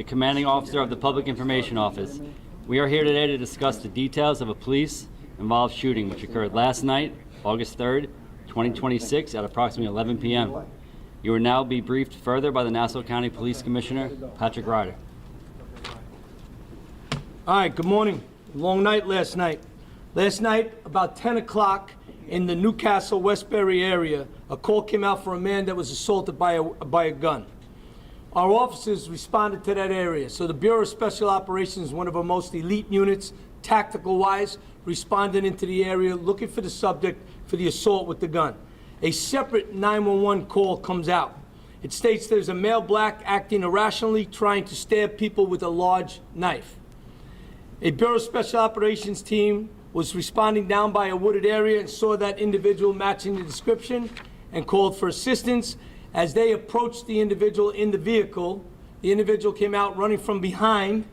the commanding officer of the Public Information Office. We are here today to discuss the details of a police-involved shooting which occurred last night, August 3rd, 2026 at approximately 11 p.m. You will now be briefed further by the Nassau County Police Commissioner, Patrick Ryder. All right, good morning. Long night last night. Last night, about 10 o'clock in the Newcastle, Westbury area, a call came out for a man that was assaulted by a gun. Our officers responded to that area. So the Bureau of Special Operations, one of our most elite units, tactical-wise, responded into the area looking for the subject for the assault with the gun. A separate 911 call comes out. It states there's a male black acting irrationally, trying to stab people with a large knife. A Bureau of Special Operations team was responding down by a wooded area and saw that individual matching the description and called for assistance. As they approached the individual in the vehicle, the individual came out running from behind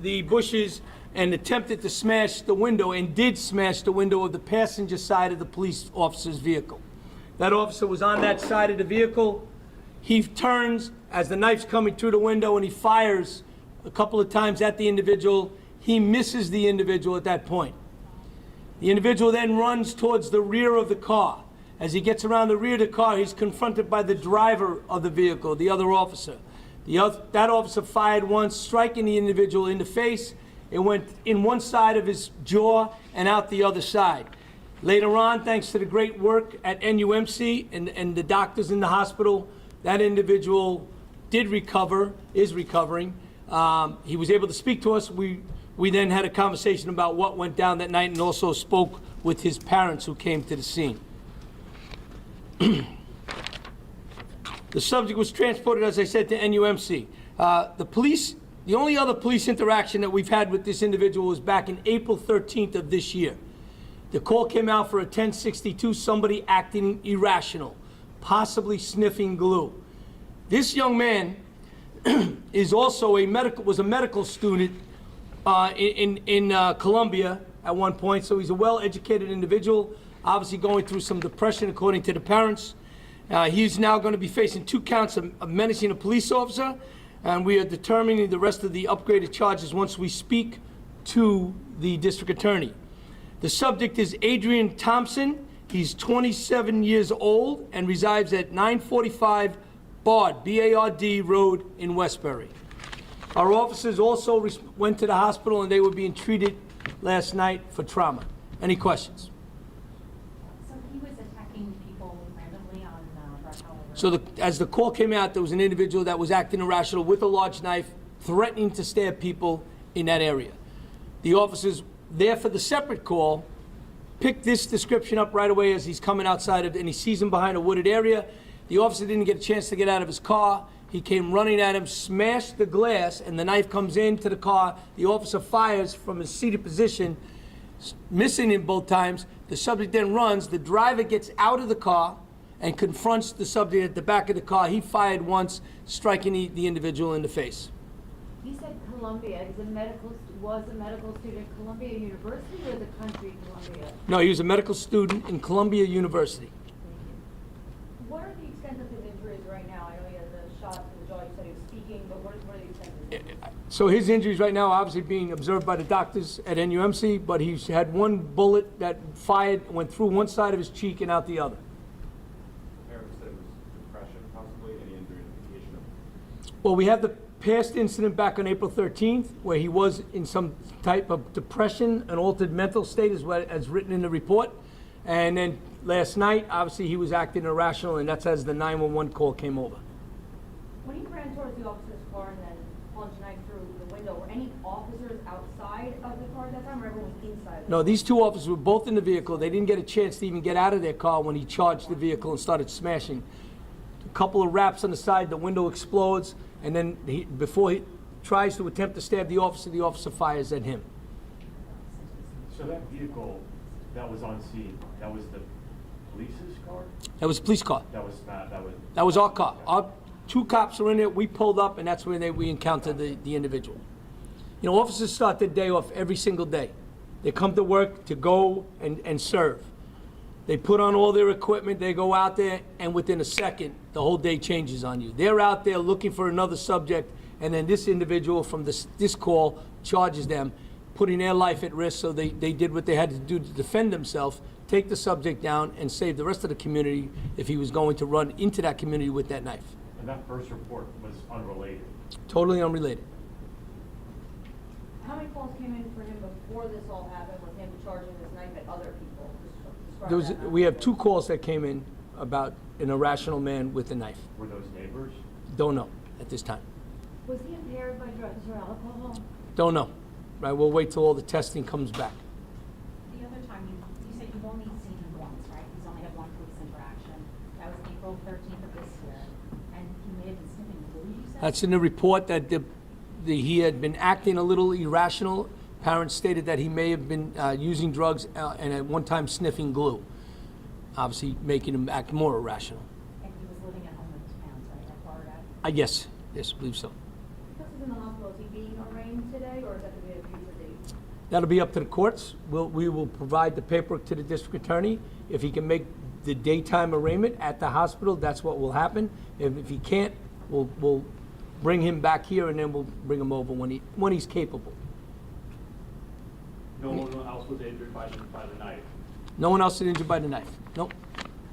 the bushes and attempted to smash the window, and did smash the window of the passenger side of the police officer's vehicle. That officer was on that side of the vehicle. He turns as the knife's coming through the window, and he fires a couple of times at the individual. He misses the individual at that point. The individual then runs towards the rear of the car. As he gets around the rear of the car, he's confronted by the driver of the vehicle, the other officer. That officer fired once, striking the individual in the face. It went in one side of his jaw and out the other side. Later on, thanks to the great work at NUMC and the doctors in the hospital, that individual did recover, is recovering. He was able to speak to us. We then had a conversation about what went down that night, and also spoke with his parents who came to the scene. The subject was transported, as I said, to NUMC. The only other police interaction that we've had with this individual was back in April 13th of this year. The call came out for a 1062, somebody acting irrational, possibly sniffing glue. This young man is also was a medical student in Columbia at one point, so he's a well-educated individual, obviously going through some depression according to the parents. He's now going to be facing 2 counts of menacing a police officer, and we are determining the rest of the upgraded charges once we speak to the district attorney. The subject is Adrian Thompson. He's 27 years old and resides at 945 Bard, B-A-R-D Road in Westbury. Our officers also went to the hospital, and they were being treated last night for trauma. Any questions? So he was attacking people randomly on rush hour? So as the call came out, there was an individual that was acting irrational with a large knife, threatening to stab people in that area. The officers there for the separate call picked this description up right away as he's coming outside of, and he sees him behind a wooded area. The officer didn't get a chance to get out of his car. He came running at him, smashed the glass, and the knife comes into the car. The officer fires from his seated position, missing him both times. The subject then runs. The driver gets out of the car and confronts the subject at the back of the car. He fired once, striking the individual in the face. You said Columbia. Was a medical student at Columbia University or the country Columbia? No, he was a medical student in Columbia University. What are the extent of his injuries right now? I know he has a shot to the jaw. You said he was speaking, but what are the extent of his injuries? So his injuries right now are obviously being observed by the doctors at NUMC, but he's had one bullet that fired, went through one side of his cheek and out the other. Parents said it was depression, possibly, any indication of? Well, we have the past incident back on April 13th, where he was in some type of depression, an altered mental state, as written in the report. And then last night, obviously, he was acting irrational, and that's as the 911 call came over. When he ran towards the officer's car and then plunged a knife through the window, were any officers outside of the car at that time, or everyone was inside? No, these 2 officers were both in the vehicle. They didn't get a chance to even get out of their car when he charged the vehicle and started smashing. A couple of raps on the side, the window explodes, and then before he tries to attempt to stab the officer fires at him. So that vehicle that was on scene, that was the police's car? That was a police car. That was not, That was our car. Our 2 cops were in there. We pulled up, and that's where we encountered the individual. You know, officers start their day off every single day. They come to work to go and serve. They put on all their equipment, they go out there, and within a second, the whole day changes on you. They're out there looking for another subject, and then this individual from this call charges them, putting their life at risk, so they did what they had to do to defend themselves, take the subject down, and save the rest of the community if he was going to run into that community with that knife. and that first report was unrelated. Totally unrelated. How many calls came in for him before this all happened with him charging this knife at other people? Describe There was, that. we have 2 calls that came in about an irrational man with a knife. Were those neighbors? Don't know at this time. Was he impaired by drugs or alcohol? Don't know. Right, we'll wait till all the testing comes back. The other time, you said you've only seen him once, right? He's only had one police interaction. That was April 13th of this year. And he may have been sniffing glue, you said? That's in the report that he had been acting a little irrational. Parents stated that he may have been using drugs and at one time sniffing glue, obviously making him act more irrational. And he was living at home with his parents, right, at Florida? Yes, yes, I believe so. Because he's in the hospital, is he being arraigned today, or is that going to be a future date? That'll be up to the courts. We will provide the paperwork to the district attorney. If he can make the daytime arraignment at the hospital, that's what will happen. If he can't, we'll bring him back here and then we'll bring him over when he's capable. No one else was injured by the knife. No one else is injured by the knife. Nope.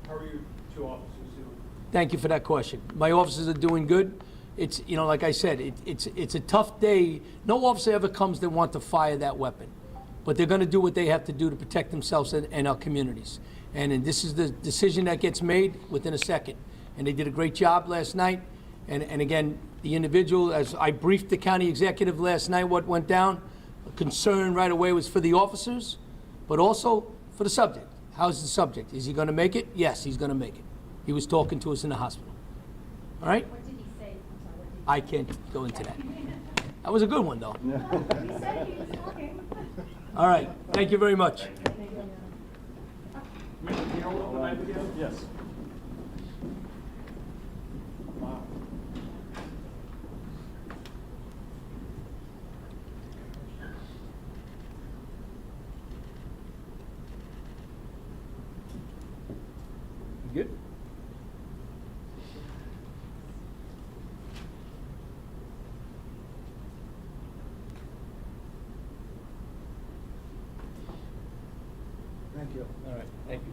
How are your 2 officers doing? Thank you for that question. My officers are doing good. It's, you know, like I said, it's a tough day. No officer ever comes that want to fire that weapon. But they're going to do what they have to do to protect themselves and our communities. And this is the decision that gets made within a second. And they did a great job last night. And again, the individual, as I briefed the county executive last night, what went down, a concern right away was for the officers, but also for the subject. How's the subject? Is he going to make it? Yes, he's going to make it. He was talking to us in the hospital. All right? What did he say? I'm sorry, what did he I can't go into that. That was a good one, though. He said he was talking. All right. Thank you very much. Can you hold up the knife again? Yes. Good. Thank you. All right. Thank you.